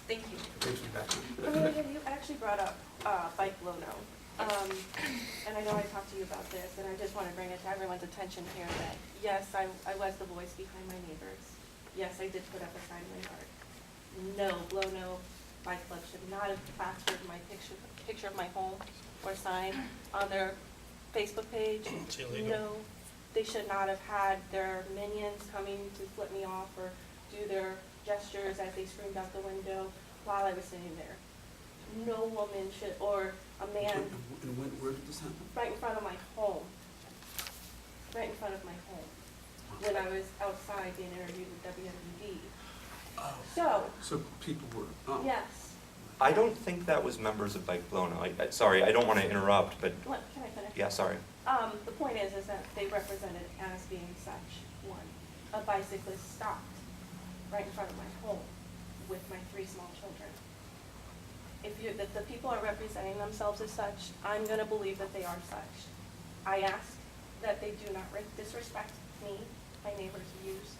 Thank you. Thank you, Becky. Amelia, you actually brought up Bike Blono. And I know I talked to you about this, and I just want to bring it to everyone's attention here that, yes, I was the voice behind my neighbors. Yes, I did put up a sign in my yard. No, Blono Bike Club should not have plastered my picture of my home or sign on their Facebook page. It's illegal. No, they should not have had their minions coming to flip me off or do their gestures as they screamed out the window while I was sitting there. No woman should, or a man, And where did this happen? right in front of my home. Right in front of my home. When I was outside being interviewed with WMDB. So people were, oh. Yes. I don't think that was members of Bike Blono. Sorry, I don't want to interrupt, but What, can I finish? yeah, sorry. The point is that they represented as being such one. A bicyclist stopped right in front of my home with my 3 small children. If the people are representing themselves as such, I'm gonna believe that they are such. I ask that they do not disrespect me, my neighbor's views,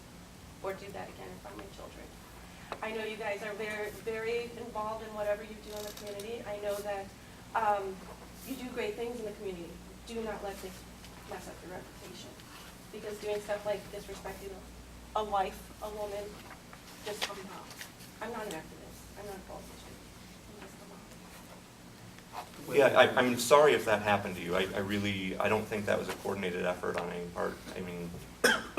or do that again in front of my children. I know you guys are very, very involved in whatever you do in the community. I know that you do great things in the community. Do not let this mess up your reputation. Because doing stuff like disrespecting a wife, a woman, just come out. I'm not an activist. I'm not a politician. I'm just a mom. Yeah, I'm sorry if that happened to you. I don't think that was a coordinated effort on any part. I mean,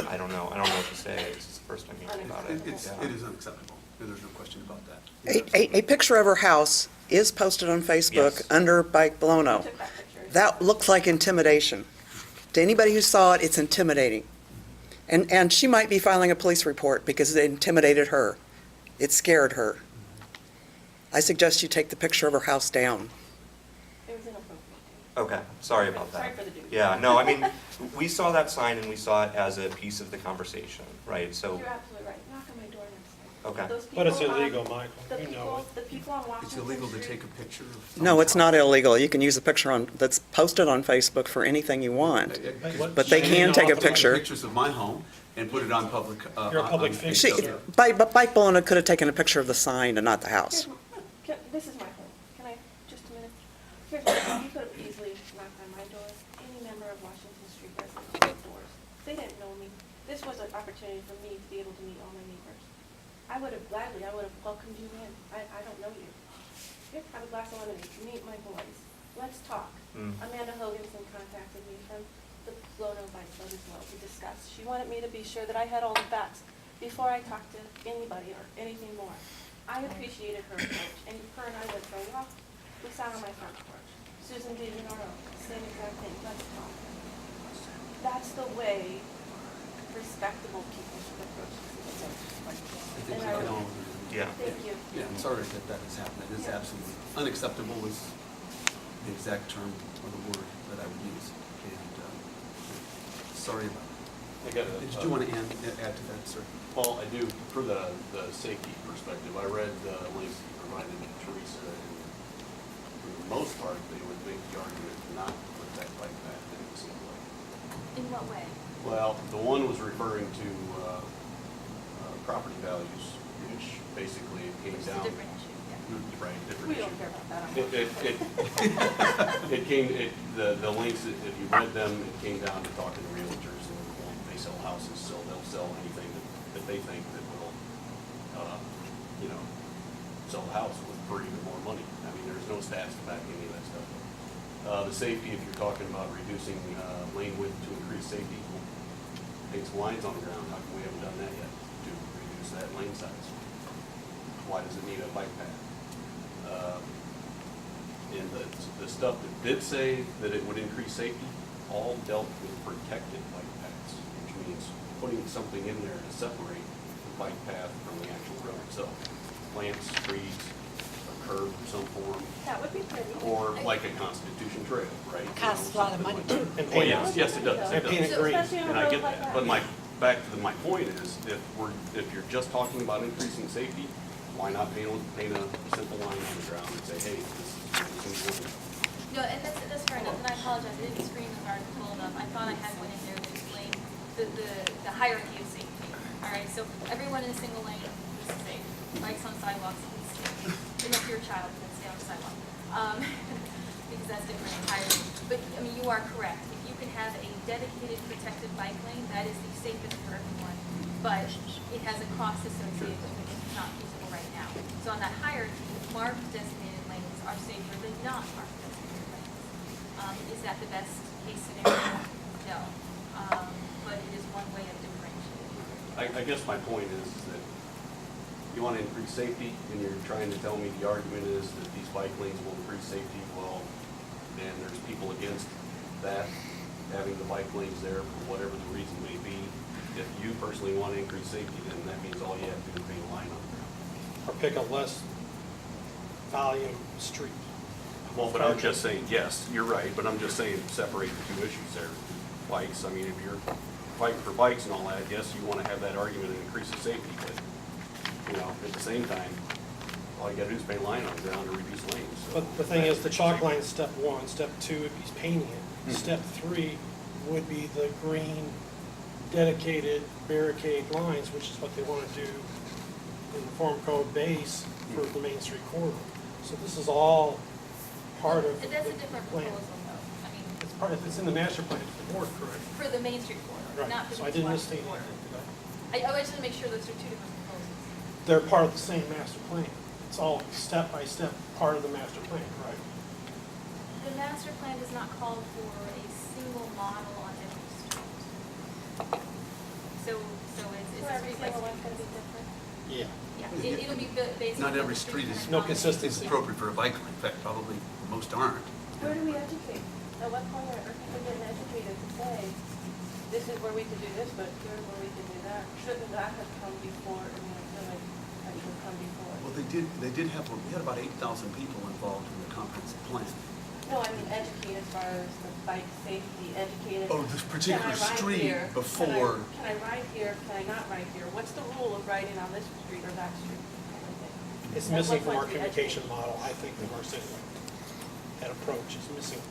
I don't know what to say. This is the first time hearing about it. It Yeah. is unacceptable. There's no question about that. A picture of her house is posted on Facebook Yes. under Bike Who Blono. took that picture? That looks like intimidation. To anybody who saw it, it's intimidating. And she might be filing a police report because it intimidated her. It scared her. I suggest you take the picture of her house down. It was inappropriate. Okay, sorry about that. Sorry for the dude. Yeah, no, I mean, we saw that sign and we saw it as a piece of the conversation, right? So, You're absolutely right. Knock on my door next time. Okay. Those But it's people on- illegal, Michael. The You know people, it. the people on Washington It's Street. illegal to take a picture of. No, it's not illegal. You can use a picture that's posted on Facebook for anything you want. But they can take a picture. Pictures of my home and put it on public. You're a public on figure. Facebook. But Bike Blono could have taken a picture of the sign and not the house. This is my home. Can I, just a minute? Here's my home. You could have easily knocked on my door. Any member of Washington Street residents knocked doors. They didn't know me. This was an opportunity for me to be able to meet all my neighbors. I would have welcomed you in. I don't know you. Here, have a glass of lemonade. Meet my boys. Let's talk. Amanda Hoganson contacted me from the Blono Bike Club as well to discuss. She wanted me to be sure that I had all the facts before I talked to anybody or anything more. I appreciated her approach, and her and I went for a walk. We sat on my front porch. Susan did in our own, same exact thing. Let's talk. That's the way respectable people should approach this. I think And we I- know. yeah. Thank you. Yeah, I'm sorry that has happened. It is absolutely unacceptable is the exact term or the word that I would use. And sorry about I got it. Did you want to add to that, sir? Paul, I do, for the safety perspective, I read the links you provided to Teresa, and for the most part, they would make the argument not to put that bike path in the single lane. In what way? Well, the one was referring to property values, which basically it came It's a down. different issue, yeah. Right, different We issue. don't care about that. The links, if you read them, it came down to talking to realtors, and they sell houses, so they'll sell anything that they think that will, sell a house for even more money. I mean, there's no stats to back any of that stuff up. The safety, if you're talking about reducing lane width to increase safety, paint some lines on the ground. How come we haven't done that yet to reduce that lane size? Why does it need a bike path? And the stuff that did say that it would increase safety all dealt with protected bike paths, which means putting something in there to separate the bike path from the actual road itself. Plants, trees, a curb of some form, That would be pretty. or like a Constitution Trail, right? Costs a lot of money, too. And Oh, yes, yes, it does. And It peanut does. green. Especially on And a I road get like that, that. but back to my point is, if you're just talking about increasing safety, why not paint a simple line on the ground and say, hey, this is important. No, and that's fair enough, and I apologize, I didn't screen the article enough. I thought I had one in there that explained the hierarchy of safety. All right, so everyone in a single lane is safe. Bikes on sidewalks is safe. child can stay on the sidewalk. Because that's different entirely. But, I mean, you are correct. If you can have a dedicated protected bike lane, that is the safest for everyone. But it has a cost associated with it if it's not feasible right now. So on that hierarchy, marked designated lanes are safer than not marked designated lanes. Is that the best case scenario? No. But it is one way of differentiating. I guess my point is that you want to increase safety, and you're trying to tell me the argument is that these bike lanes will increase safety. Well, then there's people against that, having the bike lanes there for whatever the reason may be. If you personally want to increase safety, then that means all you have to do is paint a line on the ground. Or pick a less volume street. Well, but I'm just saying, yes, you're right, but I'm just saying separate the two issues there. Bikes, I mean, if you're fighting for bikes and all that, yes, you want to have that argument and increase the safety, but, you know, at the same time, all you gotta do is paint a line on the ground to reduce lanes. So But the thing is, the chalk line is step one. Step two would be painting it. Mhm. Step three would be the green dedicated barricade lines, which is what they want to do in the form code base for the Main Street corridor. So this is all part of the That's a different plan. proposal, though. I mean, It's part, it's in the master plan for the board, correct? for the Main Street corridor, Right, not for so the I didn't East misstate Washington corridor. anything, did I? I just want to make sure those are two different proposals. They're part of the same master plan. It's all step by step part of the master plan, right? The master plan does not call for a single model on every street. So it's So a every street by single street. one's gonna be different? Yeah. Yeah, it'll be based on. Not what every the street is- can No accommodate. consistency. It's appropriate for a bike lane. In fact, probably most aren't. Where do we educate? At what point are people getting educated to say, this is where we could do this, but here's where we could do that? Shouldn't that have come before, I mean, I feel like that should have come before. Well, they did have, we had about 8,000 people involved in the comprehensive plan. No, I mean educate as far as the bike safety, educated. Oh, this particular Can I ride street here? before- Can I ride here, can I not ride here? What's the rule of riding on this street or that street? kind of thing? It's At missing what from our point do we communication educate? model, I think, from our city. That approach is missing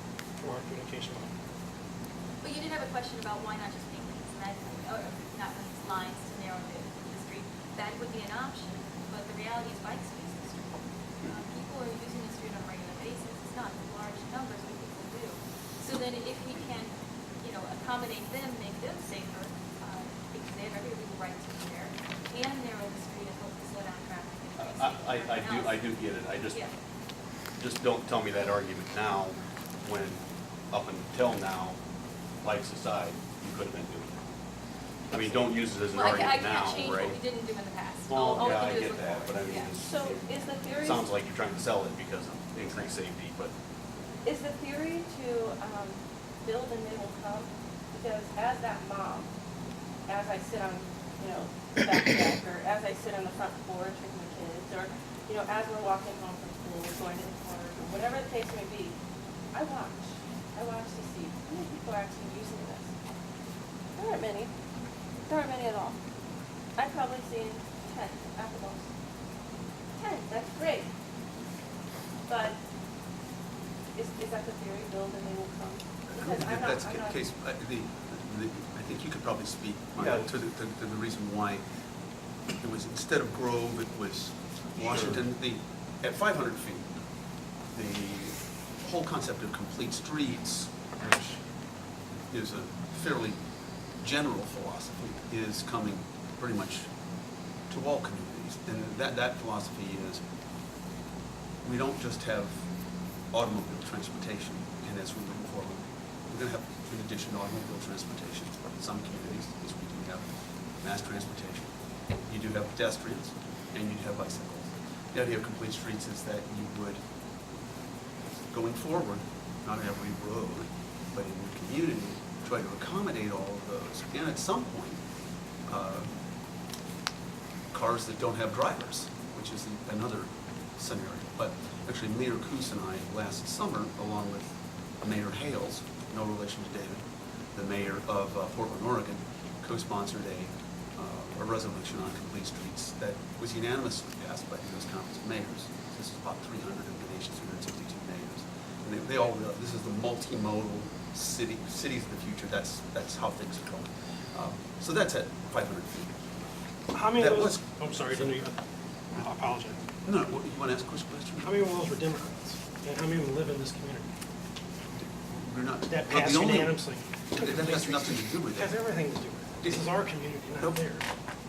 from our communication model. But you did have a question about why not just paint lanes, and that, or not lines to narrow the street. That would be an option, but the reality is bikes use the street. People are using the street on a regular basis. It's not large numbers, but people do. So then if we can, accommodate them, make them safer, because they have every legal right to be there, and narrow the street and hopefully slow down traffic and increase safety for everyone I else. do get it. I Yeah. just don't tell me that argument now, when up until now, bikes aside, you could have been doing it. I mean, don't use it as an Well, I argument can't now, change right? what we didn't do in the past. Well, All we yeah, can I do is get look that, forward. but I mean, Yeah. it's- So is the theory? Sounds like you're trying to sell it because of increased safety, but Is the theory to build and they will come? Because as that mom, as I sit on, the back deck, or as I sit on the front porch with my kids, or, as we're walking home from school, we're going to the corner, or whatever the case may be, I watch to see how many people are actually using this. There aren't many. There aren't many at all. I've probably seen 10 at the most. 10, that's great. But is that the theory, build and they will come? I don't Because think I'm that not, that's I'm the not. case. I think you could probably speak, Yeah. Michael, to the reason why it was, instead of Grove, it was Washington. At 500 feet, the whole concept of complete streets, which is a fairly general philosophy, is coming pretty much to all communities. And that philosophy is, we don't just have automobile transportation, and as we move forward, we're going to have, in addition to automobile transportation, in some communities, as we do have mass transportation, you do have pedestrians, and you do have bicycles. The idea of complete streets is that you would, going forward, not every road, but in the community, try to accommodate all of those. And at some point, cars that don't have drivers, which is another scenario. But actually, Mayor Coos and I, last summer, along with Mayor Hales, no relation to David, the mayor of Portland, Oregon, co-sponsored a resolution on complete streets that was unanimously passed by the U.S. Conference of Mayors. This is about 300 of the nation's 362 mayors. And they all realize this is the multimodal cities of the future. That's how things are going. So that's at 500 feet. How many That of those? was- I'm sorry, I apologize. No, you want to ask a question? How many of those were Democrats? And how many of them live in this community? We're not. That well, passed the only- unanimously. That has nothing to do with It has it. everything to do with it. This is our community, not Nope. theirs.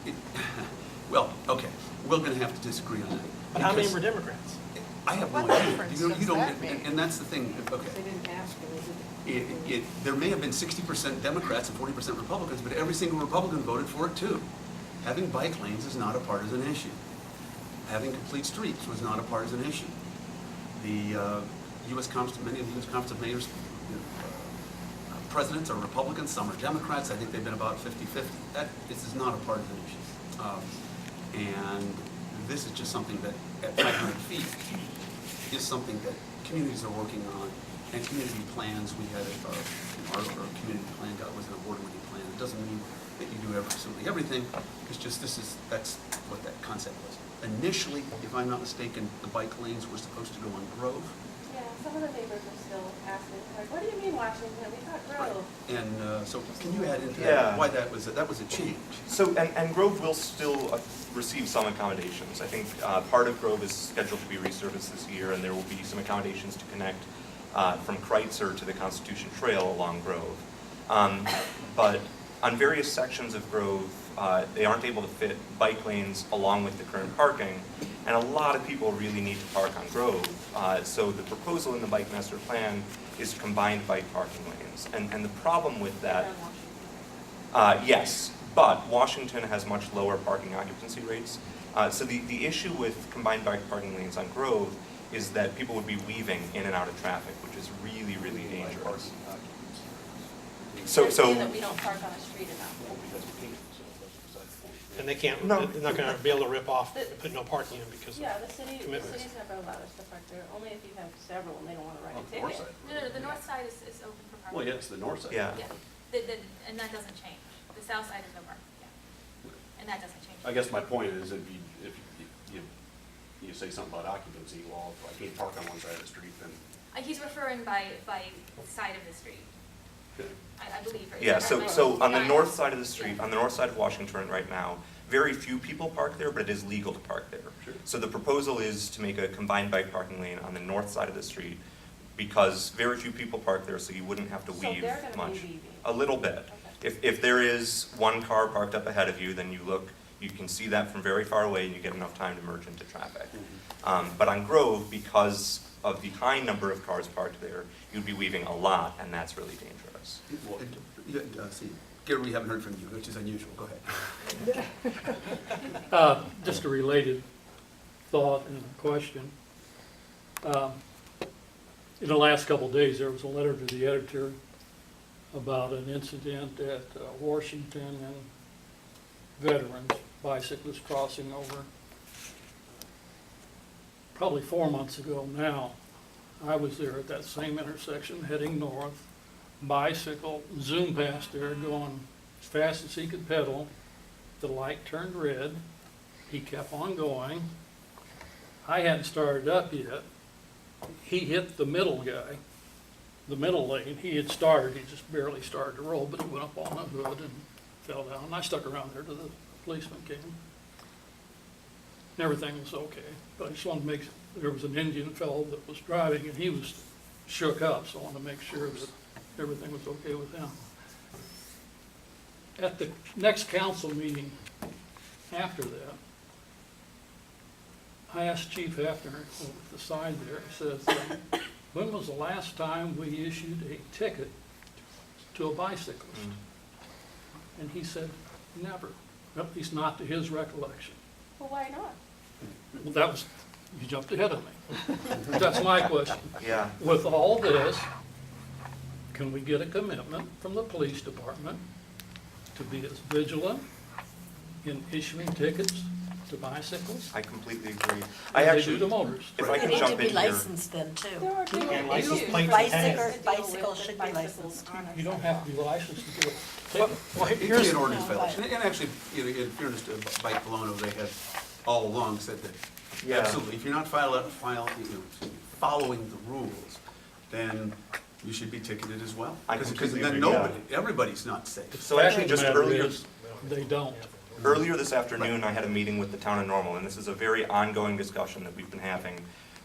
It- Well, okay, we're going to have to disagree on that. But how many because were Democrats? I have no What idea. difference You does don't, that make? and that's the thing, okay. They didn't ask, and they didn't. There may have been 60% Democrats and 40% Republicans, but every single Republican voted for it too. Having bike lanes is not a partisan issue. Having complete streets was not a partisan issue. The many of the U.S. Conference of Mayors, presidents are Republicans, some are Democrats. I think they've been about 50-50. This is not a partisan issue. And this is just something that, at 500 feet, is something that communities are working on, and community plans. We had our community plan was an award-winning plan. It doesn't mean that you do absolutely everything. It's just that's what that concept was. Initially, if I'm not mistaken, the bike lanes were supposed to go on Grove. Yeah, some of the neighbors are still asking, like, what do you mean Washington? We thought Grove. And so, can you add into Yeah. that why that was a change? So, and Grove will still receive some accommodations. I think part of Grove is scheduled to be resurfaced this year, and there will be some accommodations to connect from Kreitzer to the Constitution Trail along Grove. But on various sections of Grove, they aren't able to fit bike lanes along with the current parking, and a lot of people really need to park on Grove. So the proposal in the Bike Master Plan is combined bike parking lanes. And the problem with that, On Washington. yes, but Washington has much lower parking occupancy rates. So the issue with combined bike parking lanes on Grove is that people would be weaving in and out of traffic, which is really, really dangerous. They're saying that we don't park on a street enough. And they can't, No. they're not gonna be able to rip off, put no parking in because of Yeah, the city's commitments. never allowed us to park there, only if you have several and they don't wanna write a On the north ticket. side. No, the north side is open for parking. Well, yes, the north side. Yeah. And that doesn't change. The south side is no parking, yeah. And that doesn't change. I guess my point is if you say something about occupancy, well, if I can't park on one side of the street, then. He's referring by side of the street, Okay. I believe. Is Yeah, that so, right? so on the Yeah. north side of the street, on the north side of Washington right now, very few people park there, but it is legal to park there. Sure. So the proposal is to make a combined bike parking lane on the north side of the street because very few people park there, so you wouldn't have to So weave they're gonna be much. weaving. A little bit. Okay. If there is one car parked up ahead of you, then you look, you can see that from very far away and you get enough time to merge into traffic. But on Grove, because of the high number of cars parked there, you'd be weaving a lot, and that's really dangerous. See, Gary, we haven't heard from you, which is unusual. Go ahead. Just a related thought and question. In the last couple of days, there was a letter to the editor about an incident at Washington and veterans, bicyclists crossing over. Probably 4 months ago now, I was there at that same intersection heading north. Bicycle zoomed past there going as fast as he could pedal. The light turned red. He kept on going. I hadn't started up yet. He hit the middle guy, the middle lane. He had started, he just barely started to roll, but he went up on the hood and fell down. And I stuck around there till the policeman came. And everything was okay, but I just wanted to make, there was an Indian fellow that was driving and he was shook up, so I wanted to make sure that everything was okay with him. At the next council meeting after that, I asked Chief Hefner over at the side there, I says, when was the last time we issued a ticket to a bicyclist? And he said, never, at least not to his recollection. Well, why not? Well, that was, you jumped ahead of me. That's my question. Yeah. With all this, can we get a commitment from the police department to be as vigilant in issuing tickets to bicyclists I completely agree. as they do to motorists? If I They can need jump to be in here. licensed then too. There are people And who license use plates bicycles Bicycles to deal with should be bicycles licensed. on a You don't have to be licensed to do it. Well, It here's, can be an ordinance No, violation. And actually, in fairness to Bike Blono, they have all along said that, Yeah. absolutely, if you're not following the rules, then you should be ticketed as well. I Because completely then agree, yeah. everybody's not safe. So actually, Fact of just the matter earlier, is, they don't. Earlier this afternoon, I had a meeting with the town of Normal, and this is a very ongoing discussion that we've been having.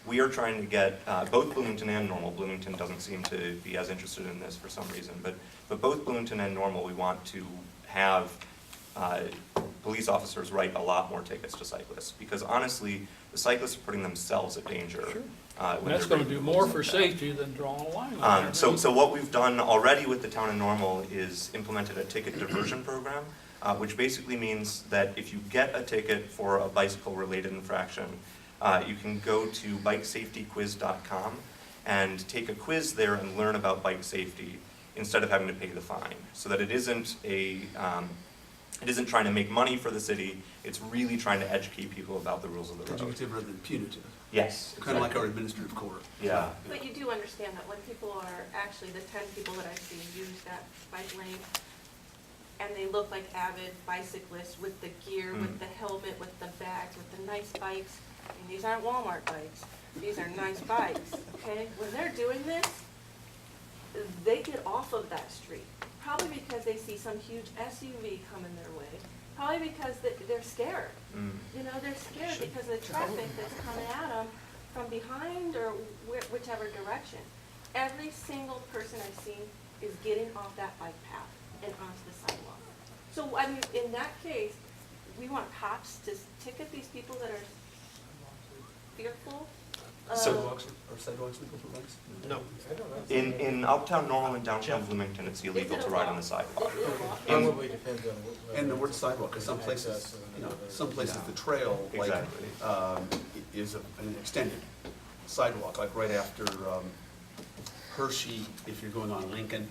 We are trying to get both Bloomington and Normal. Bloomington doesn't seem to be as interested in this for some reason, but both Bloomington and Normal, we want to have police officers write a lot more tickets to cyclists, because honestly, the cyclists are putting themselves at danger. When That's they're gonna do breaking more rules for like that. safety than drawing a line on there. So what we've done already with the town of Normal is implemented a ticket diversion program, which basically means that if you get a ticket for a bicycle-related infraction, you can go to bikesafetyquiz.com and take a quiz there and learn about bike safety instead of having to pay the fine. So that it isn't trying to make money for the city, it's really trying to educate people about the rules of the road. Educative rather than punitive, Yes. kind of like our administrative court. Yeah. But you do understand that when people are, actually, the 10 people that I've seen use that bike lane, and they look like avid bicyclists with the gear, with the helmet, with the bags, with the nice bikes, and these aren't Walmart bikes, these are nice bikes, okay? When they're doing this, they get off of that street, probably because they see some huge SUV coming their way, probably because they're scared. You know, they're scared because of the traffic that's coming at them from behind or whichever direction. Every single person I've seen is getting off that bike path and onto the sidewalk. So, I mean, in that case, we want cops to ticket these people that are fearful. Sidewalks, are sidewalks legal for bikes? No. In uptown Normal and downtown Bloomington, it's illegal to ride on the sidewalk. Probably depends on what. And the word sidewalk, because some places, some places the trail, like, Exactly. is an extended sidewalk, like right after Hershey, if you're going on Lincoln.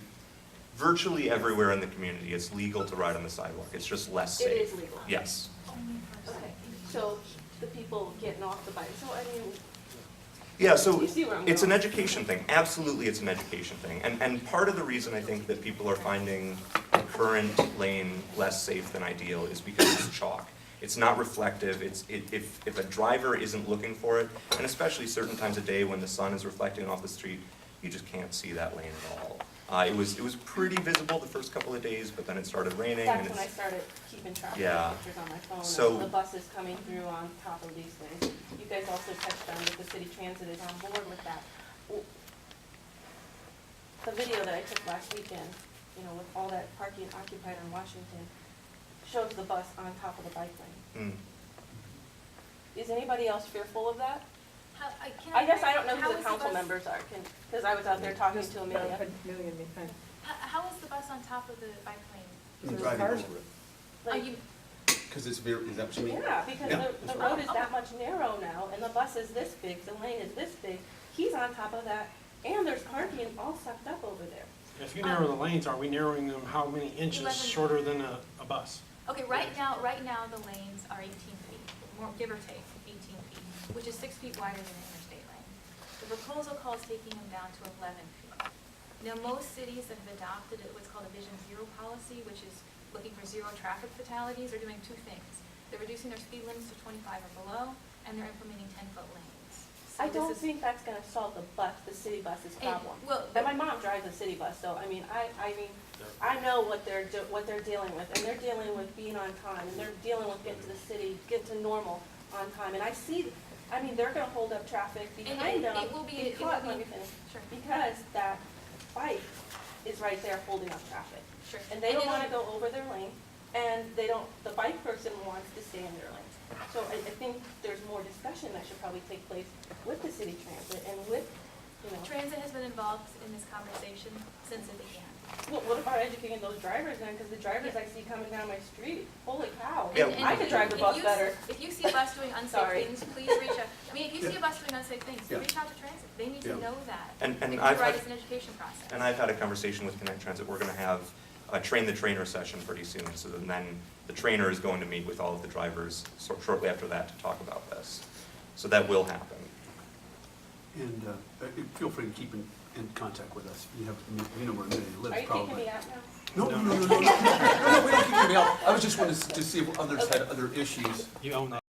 Virtually everywhere in the community, it's legal to ride on the sidewalk. It's just less safe. It is legal. Yes. Okay, so the people getting off the bike, so I mean, Yeah, so You see where I'm it's an going. education thing. Absolutely, it's an education thing. And part of the reason I think that people are finding the current lane less safe than ideal is because it's chalk. It's not reflective. If a driver isn't looking for it, and especially certain times of day when the sun is reflecting off the street, you just can't see that lane at all. It was pretty visible the first couple of days, but then it started raining and that's when I it's, started keeping track of Yeah. the pictures on my phone, So- and the buses coming through on top of these things. You guys also touched on that the city transit is on board with that. Well, the video that I took last weekend, you know, with all that parking occupied on Washington, shows the bus on top of the bike lane. Is anybody else fearful of that? I guess I don't know who the council members are, because I was out there talking to Amelia. How is the bus on top of the bike lane? And driving over it. Are Like, you, Because it's very, is that what you mean? yeah, because Yeah. the road is that much narrow now, and the bus is this big, the lane is this big. He's on top of that, and there's parking all sucked up over there. If you narrow the lanes, are we narrowing them how many inches 11. shorter than a bus? okay, right now the lanes are 18 feet, more, give or take, 18 feet, which is 6 feet wider than the interstate lane. The proposal calls taking them down to 11 feet. Now, most cities that have adopted what's called a Vision Zero policy, which is looking for zero traffic fatalities, are doing two things. They're reducing their speed limits to 25 or below, and they're implementing 10-foot lanes. So I this don't is- think that's gonna solve the city bus's And- problem. well, But my mom drives a city bus, so I mean, I know what they're dealing with, and they're dealing with being on time, and they're dealing with getting to the city, getting to Normal on time, and I mean, they're gonna hold up traffic And behind them. it will be, because- let me finish. Sure. Because that bike is right there holding up traffic. Sure. And they don't it'll- wanna go over their lane, and the bike person wants to stay in their lane. So I think there's more discussion that should probably take place with the city transit and with, you know. Transit has been involved in this conversation since it began. Well, what about educating those drivers then? Because the drivers I see coming down my street, holy cow. Yeah. And I could drive the if bus you- better. If you see a bus doing unsafe Sorry. things, please reach out. I mean, if you see a bus doing unsafe things, Yeah. reach out to transit. They need to Yeah. know that. And Because I've you're right, had- it's an education process. and I've had a conversation with Connect Transit. We're gonna have a train the trainer session pretty soon. So then the trainer is going to meet with all of the drivers shortly after that to talk about this. So that will happen. And feel free to keep in contact with us. You know where Amelia lives, Are you probably. kicking me out now? No, we don't keep you out. I was just wanting to see if others had other issues. You own that.